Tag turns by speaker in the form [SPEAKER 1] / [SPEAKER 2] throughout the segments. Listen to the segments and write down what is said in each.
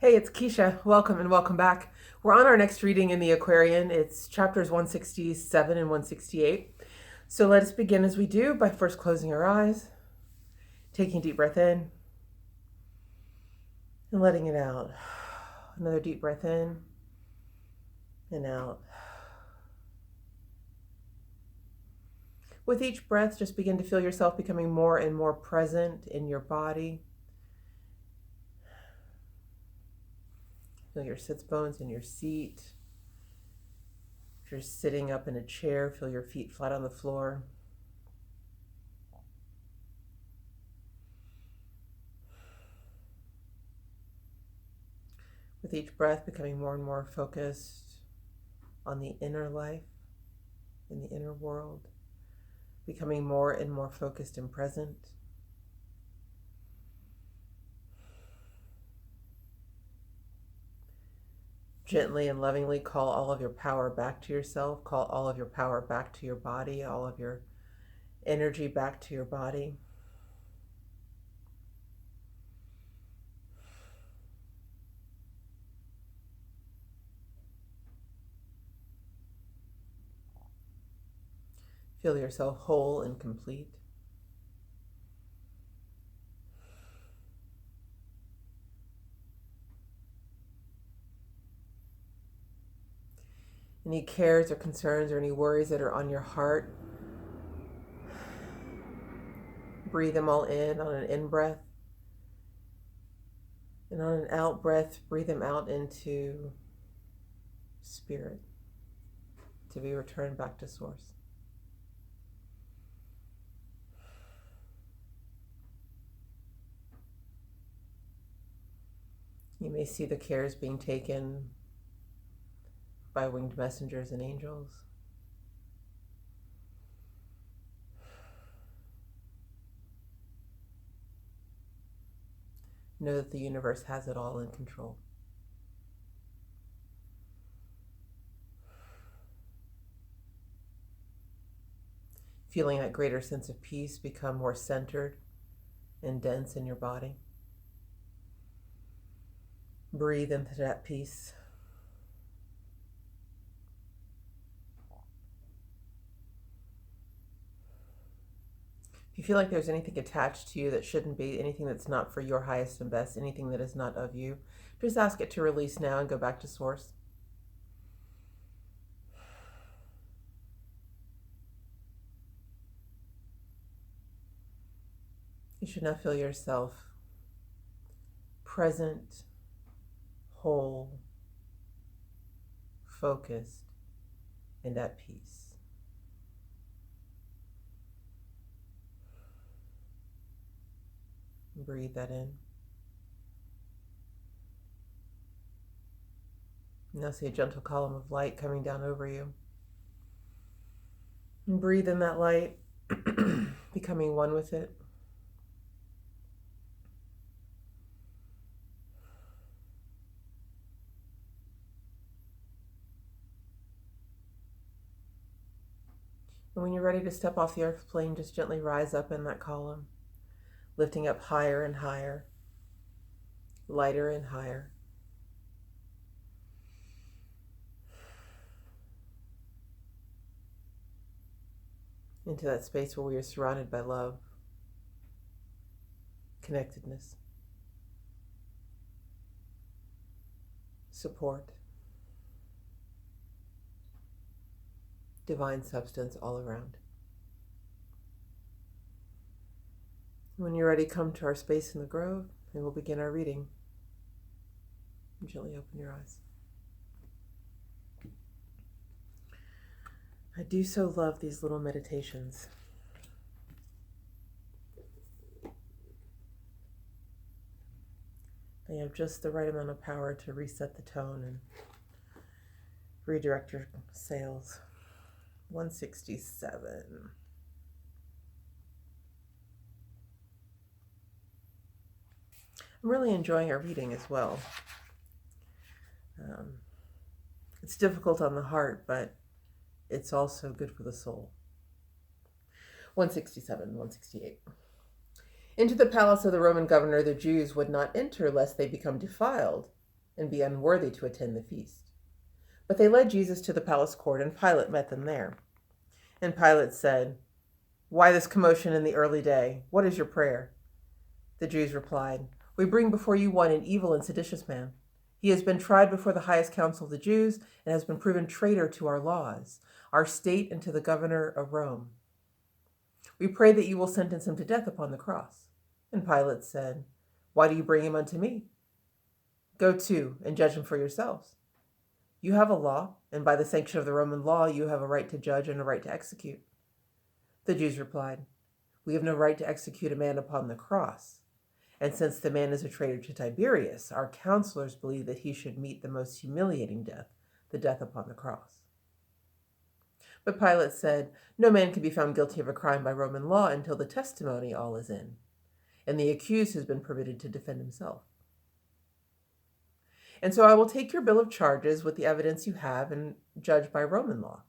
[SPEAKER 1] Hey, it's Kesha. Welcome and welcome back. We're on our next reading in the Aquarian. It's chapters 167 and 168. So let us begin as we do by first closing our eyes, taking a deep breath in, and letting it out. Another deep breath in and out. With each breath, just begin to feel yourself becoming more and more present in your body. Feel your sits bones in your seat. If you're sitting up in a chair, feel your feet flat on the floor. With each breath, becoming more and more focused on the inner life, in the inner world, becoming more and more focused and present. Gently and lovingly call all of your power back to yourself. Call all of your power back to your body, all of your energy back to your body. Feel yourself whole and complete. Any cares or concerns or any worries that are on your heart, breathe them all in on an in-breath. And on an out-breath, breathe them out into spirit to be returned back to source. You may see the cares being taken by winged messengers and angels. Know that the universe has it all in control. Feeling that greater sense of peace, become more centered and dense in your body. Breathe into that peace. If you feel like there's anything attached to you that shouldn't be, anything that's not for your highest and best, anything that is not of you, just ask it to release now and go back to source. You should now feel yourself present, whole, focused, and at peace. Breathe that in. Now see a gentle column of light coming down over you. And breathe in that light, becoming one with it. And when you're ready to step off the earth plane, just gently rise up in that column, lifting up higher and higher, lighter and higher. Into that space where we are surrounded by love, connectedness, support, divine substance all around. When you're ready, come to our space in the grove and we'll begin our reading. Gently open your eyes. I do so love these little meditations. They have just the right amount of power to reset the tone and redirect your sails. 167. I'm really enjoying our reading as well. It's difficult on the heart, but it's also good for the soul. 167, 168. Into the palace of the Roman governor the Jews would not enter lest they become defiled, and be unworthy to attend the feast. But they led Jesus to the palace court, and Pilate met them there. And Pilate said, "Why this commotion in the early day? What is your prayer?" The Jews replied, "We bring before you an evil and seditious man. He has been tried before the highest council of the Jews and has been proven traitor to our laws, our state, and to the governor of Rome. We pray that you will sentence him to death upon the cross." And Pilate said, "Why do you bring him unto me? Go to and judge him for yourselves. You have a law, and by the sanction of the Roman law, you have a right to judge and a right to execute." The Jews replied, "We have no right to execute a man upon the cross. And since the man is a traitor to Tiberius, our counselors believe that he should meet the most humiliating death, the death upon the cross." But Pilate said, "No man can be found guilty of a crime by Roman law until the testimony all is in, and the accused has been permitted to defend himself. And so I will take your bill of charges with the evidence you have and judge by Roman law."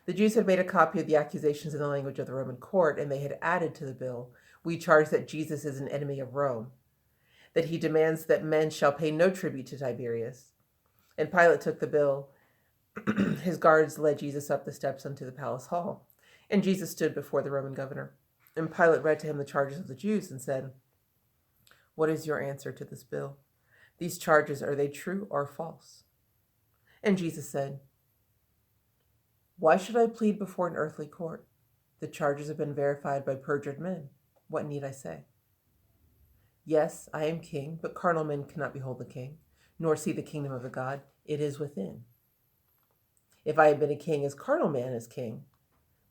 [SPEAKER 1] The Jews had made a copy of the accusations in the language of the Roman court, and they had added to the bill, "We charge that Jesus is an enemy of Rome, that he demands that men shall pay no tribute to Tiberius." And Pilate took the bill. His guards led Jesus up the steps unto the palace hall, and Jesus stood before the Roman governor. And Pilate read to him the charges of the Jews and said, "What is your answer to this bill? These charges, are they true or false?" And Jesus said, "Why should I plead before an earthly court? The charges have been verified by perjured men. What need I say? Yes, I am king, but carnal men cannot behold the king, nor see the kingdom of the God. It is within. If I had been a king as carnal man is king,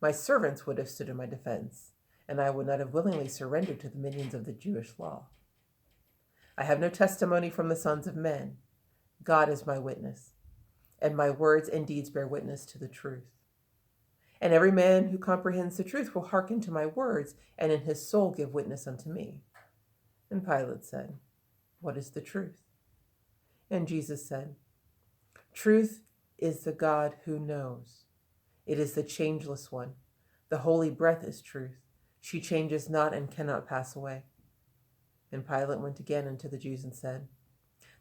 [SPEAKER 1] my servants would have stood in my defense, and I would not have willingly surrendered to the minions of the Jewish law. I have no testimony from the sons of men. God is my witness, and my words and deeds bear witness to the truth. And every man who comprehends the truth will hearken to my words, and in his soul give witness unto me." And Pilate said, "What is the truth?" And Jesus said, "Truth is the God who knows. It is the changeless one. The holy breath is truth. She changes not and cannot pass away." And Pilate went again unto the Jews and said,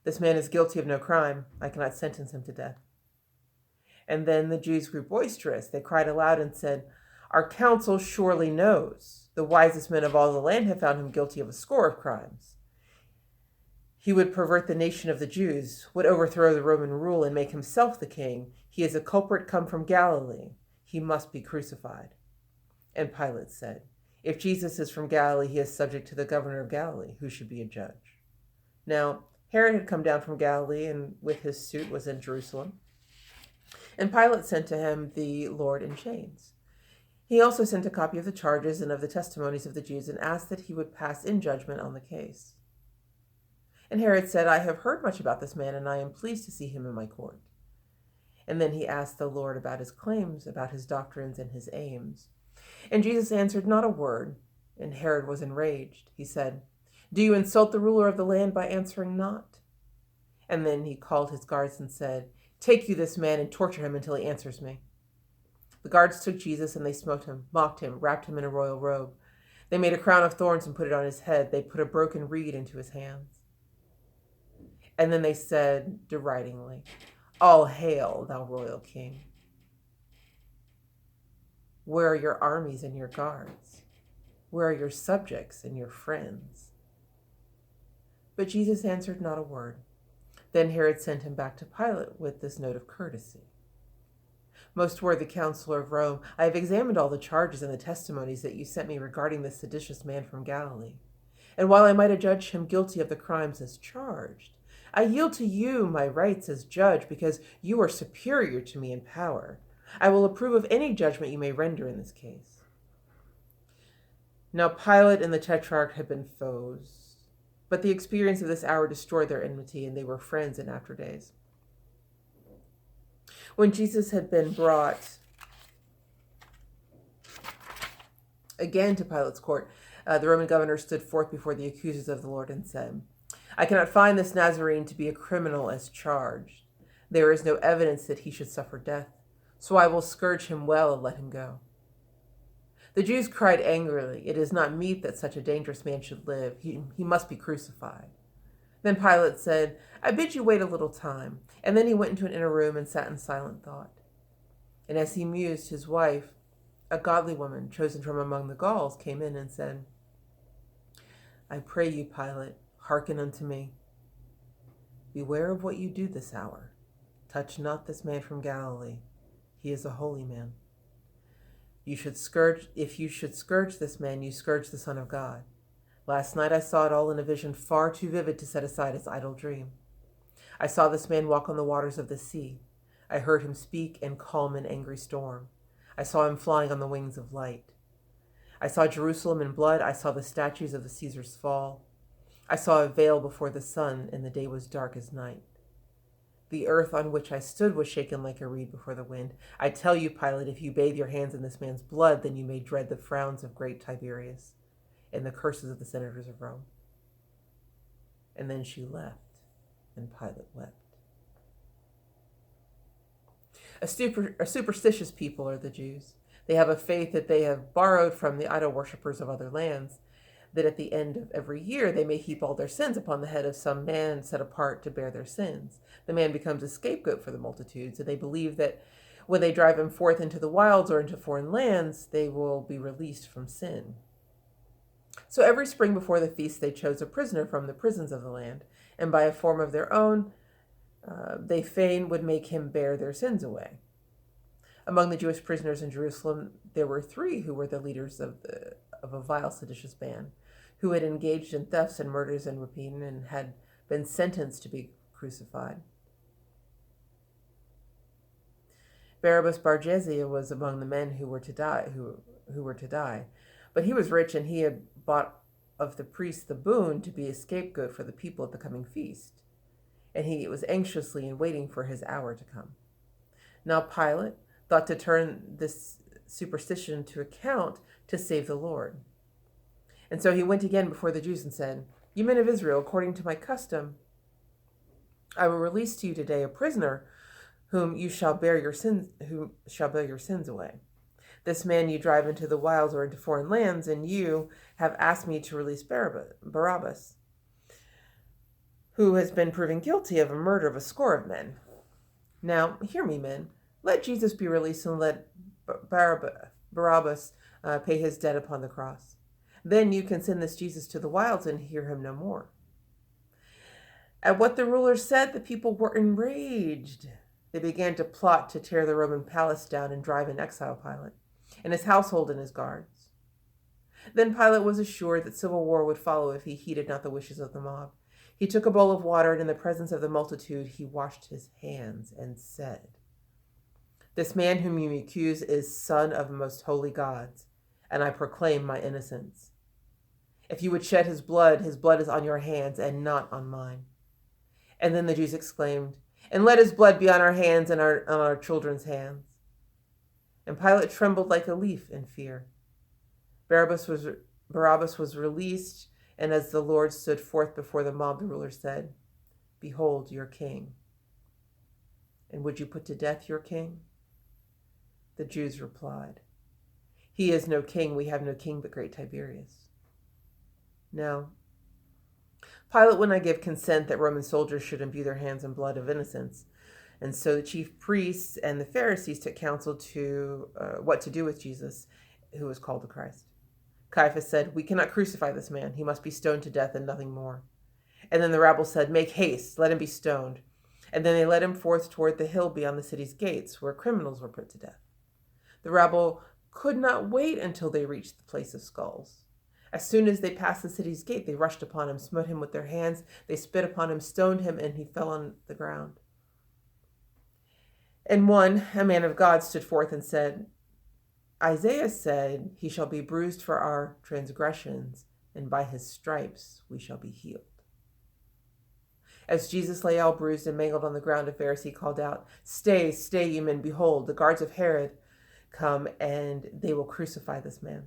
[SPEAKER 1] "This man is guilty of no crime. I cannot sentence him to death." And then the Jews grew boisterous. They cried aloud and said, "Our council surely knows. The wisest men of all the land have found him guilty of a score of crimes. He would pervert the nation of the Jews, would overthrow the Roman rule and make himself the king. He is a culprit come from Galilee. He must be crucified." And Pilate said, "If Jesus is from Galilee, he is subject to the governor of Galilee, who should be a judge." Now, Herod had come down from Galilee and with his suit was in Jerusalem. And Pilate sent to him the Lord in chains. He also sent a copy of the charges and of the testimonies of the Jews and asked that he would pass in judgment on the case. And Herod said, "I have heard much about this man, and I am pleased to see him in my court." And then he asked the Lord about his claims, about his doctrines and his aims. And Jesus answered not a word, and Herod was enraged. He said, "Do you insult the ruler of the land by answering not?" And then he called his guards and said, "Take you this man and torture him until he answers me." The guards took Jesus, and they smote him, mocked him, wrapped him in a royal robe. They made a crown of thorns and put it on his head. They put a broken reed into his hands. And then they said deridingly, "All hail, thou royal king. Where are your armies and your guards? Where are your subjects and your friends?" But Jesus answered not a word. Then Herod sent him back to Pilate with this note of courtesy: "Most worthy counselor of Rome, I have examined all the charges and the testimonies that you sent me regarding this seditious man from Galilee. And while I might adjudge him guilty of the crimes as charged, I yield to you my rights as judge because you are superior to me in power. I will approve of any judgment you may render in this case." Now Pilate and the Tetrarch had been foes, but the experience of this hour destroyed their enmity, and they were friends in after days. When Jesus had been brought again to Pilate's court, the Roman governor stood forth before the accusers of the Lord and said, "I cannot find this Nazarene to be a criminal as charged. There is no evidence that he should suffer death, so I will scourge him well and let him go." The Jews cried angrily, "It is not meet that such a dangerous man should live. He must be crucified." Then Pilate said, I bid you wait a little time. And then he went into an inner room and sat in silent thought. And as he mused, his wife, a godly woman chosen from among the Gauls, came in and said, I pray you, Pilate, hearken unto me. Beware of what you do this hour. Touch not this man from Galilee. He is a holy man. If you should scourge this man, you scourge the Son of God. Last night I saw it all in a vision far too vivid to set aside as idle dream. I saw this man walk on the waters of the sea. I heard him speak and calm an angry storm. I saw him flying on the wings of light. I saw Jerusalem in blood. I saw the statues of the Caesars fall. I saw a veil before the sun, and the day was dark as night. The earth on which I stood was shaken like a reed before the wind. I tell you, Pilate, if you bathe your hands in this man's blood, then you may dread the frowns of great Tiberius and the curses of the senators of Rome. And then she left, and Pilate wept. A superstitious people are the Jews. They have a faith that they have borrowed from the idol worshippers of other lands, that at the end of every year they may heap all their sins upon the head of some man set apart to bear their sins. The man becomes a scapegoat for the multitudes, and they believe that when they drive him forth into the wilds or into foreign lands, they will be released from sin. So every spring before the feast they chose a prisoner from the prisons of the land, and by a form of their own, they fain would make him bear their sins away. Among the Jewish prisoners in Jerusalem, there were 3 who were the leaders of a vile seditious band, who had engaged in thefts and murders and rapine and had been sentenced to be crucified. Barabbas Bar Jezia was among the men who were to die, but he was rich, and he had bought of the priests the boon to be a scapegoat for the people at the coming feast, and he was anxiously in waiting for his hour to come. Now Pilate thought to turn this superstition to account to save the Lord. And so he went again before the Jews and said, You men of Israel, according to my custom, I will release to you today a prisoner whom shall bear your sins away. This man you drive into the wilds or into foreign lands, and you have asked me to release Barabbas, who has been proven guilty of a murder of a score of men. Now, hear me, men. Let Jesus be released, and let Barabbas pay his debt upon the cross. Then you can send this Jesus to the wilds and hear him no more. At what the rulers said, the people were enraged. They began to plot to tear the Roman palace down and drive in exile Pilate, and his household and his guards. Then Pilate was assured that civil war would follow if he heeded not the wishes of the mob. He took a bowl of water, and in the presence of the multitude he washed his hands and said, This man whom you accuse is son of most holy gods, and I proclaim my innocence. If you would shed his blood is on your hands and not on mine. And then the Jews exclaimed, And let his blood be on our hands and on our children's hands. And Pilate trembled like a leaf in fear. Barabbas was released, and as the Lord stood forth before the mob, the ruler said, Behold your king. And would you put to death your king? The Jews replied, He is no king. We have no king but great Tiberius. Now, Pilate would not give consent that Roman soldiers should imbue their hands in blood of innocents. And so the chief priests and the Pharisees took counsel to what to do with Jesus, who was called the Christ. Caiaphas said, We cannot crucify this man. He must be stoned to death and nothing more. And then the rabble said, Make haste, let him be stoned. And then they led him forth toward the hill beyond the city's gates, where criminals were put to death. The rabble could not wait until they reached the place of skulls. As soon as they passed the city's gate, they rushed upon him, smote him with their hands. They spit upon him, stoned him, and he fell on the ground. And one, a man of God, stood forth and said, Isaiah said, He shall be bruised for our transgressions, and by his stripes we shall be healed. As Jesus lay all bruised and mangled on the ground, a Pharisee called out, Stay, stay, you men, behold, the guards of Herod come, and they will crucify this man.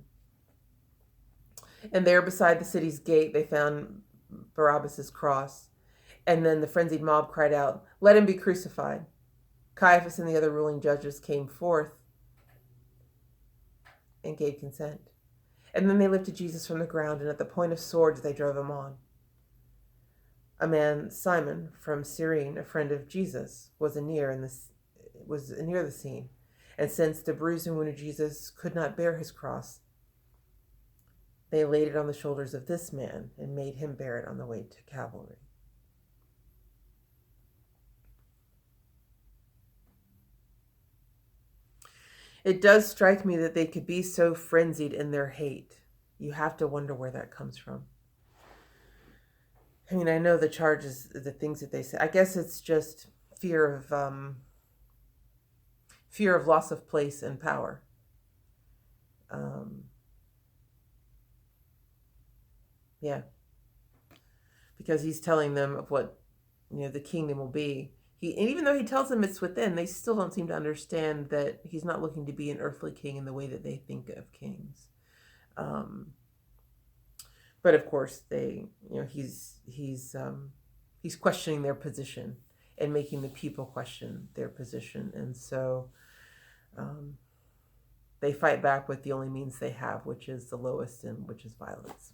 [SPEAKER 1] And there beside the city's gate they found Barabbas' cross. And then the frenzied mob cried out, Let him be crucified. Caiaphas and the other ruling judges came forth and gave consent. And then they lifted Jesus from the ground, and at the point of swords they drove him on. A man, Simon from Cyrene, a friend of Jesus, was near the scene, and since the bruised and wounded Jesus could not bear his cross, they laid it on the shoulders of this man and made him bear it on the way to Calvary. It does strike me that they could be so frenzied in their hate. You have to wonder where that comes from. I mean, I know the charges, the things that they say. I guess it's just fear of loss of place and power. Yeah, because he's telling them of what the kingdom will be. And even though he tells them it's within, they still don't seem to understand that he's not looking to be an earthly king in the way that they think of kings. But of course, he's questioning their position and making the people question their position, and so they fight back with the only means they have, which is the lowest, and which is violence.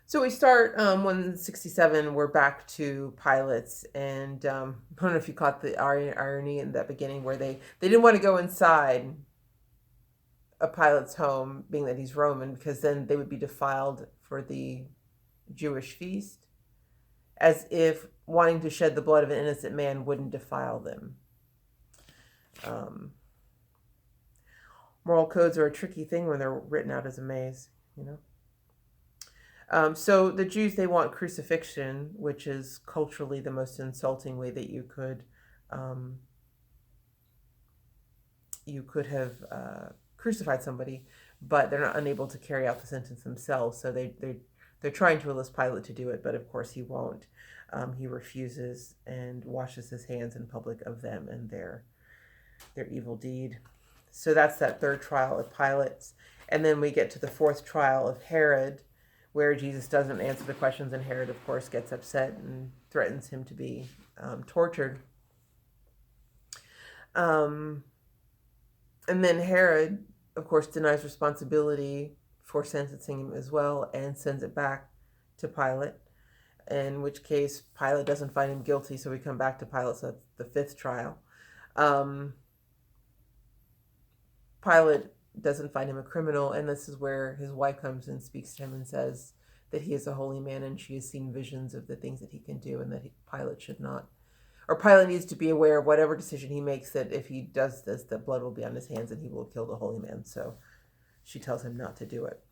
[SPEAKER 1] So we start 167. We're back to Pilate's, and I don't know if you caught the irony in that beginning where they didn't want to go inside a Pilate's home, being that he's Roman, because then they would be defiled for the Jewish feast, as if wanting to shed the blood of an innocent man wouldn't defile them. Moral codes are a tricky thing when they're written out as a maze, So the Jews, they want crucifixion, which is culturally the most insulting way that you could have crucified somebody, but they're not unable to carry out the sentence themselves. So they're trying to enlist Pilate to do it, but of course he won't. He refuses and washes his hands in public of them and their evil deed. So that's that third trial of Pilate's. And then we get to the fourth trial of Herod, where Jesus doesn't answer the questions, and Herod, of course, gets upset and threatens him to be tortured. And then Herod, of course, denies responsibility for sentencing him as well and sends it back to Pilate, in which case Pilate doesn't find him guilty, so we come back to Pilate, so that's the fifth trial. Pilate doesn't find him a criminal, and this is where his wife comes and speaks to him and says that he is a holy man and she has seen visions of the things that he can do, and that Pilate should not, or Pilate needs to be aware of whatever decision he makes, that if he does this, the blood will be on his hands and he will kill the holy man. So she tells him not to do it.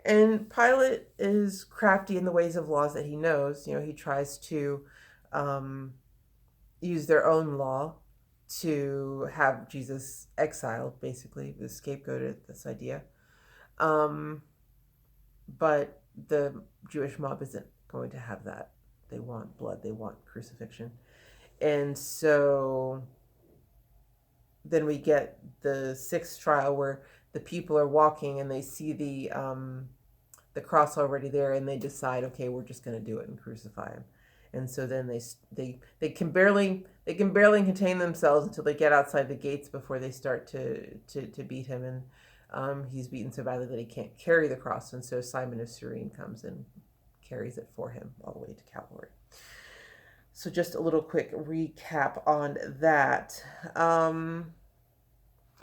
[SPEAKER 1] And Pilate is crafty in the ways of laws that he knows. He tries to use their own law to have Jesus exiled, basically, the scapegoat, this idea. But the Jewish mob isn't going to have that. They want blood, they want crucifixion. And so then we get the sixth trial where the people are walking and they see the cross already there, and they decide, okay, we're just going to do it and crucify him. And so then they can barely contain themselves until they get outside the gates before they start to beat him. And he's beaten so badly that he can't carry the cross. And so Simon of Cyrene comes and carries it for him all the way to Calvary. So just a little quick recap on that.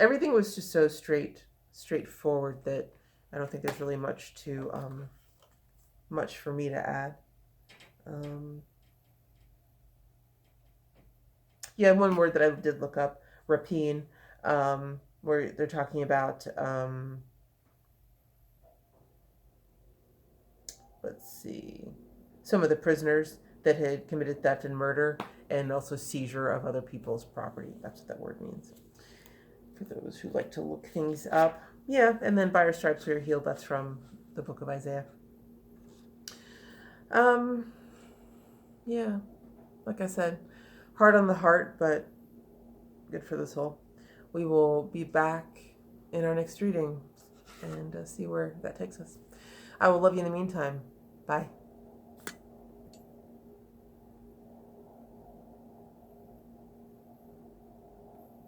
[SPEAKER 1] Everything was just so straightforward that I don't think there's really much for me to add. Yeah, one word that I did look up, rapine, where they're talking about, let's see, some of the prisoners that had committed theft and murder, and also seizure of other people's property. That's what that word means. For those who like to look things up. Yeah, and then by our stripes we are healed. That's from the book of Isaiah. Yeah, like I said, hard on the heart, but good for the soul. We will be back in our next reading and see where that takes us. I will love you in the meantime. Bye.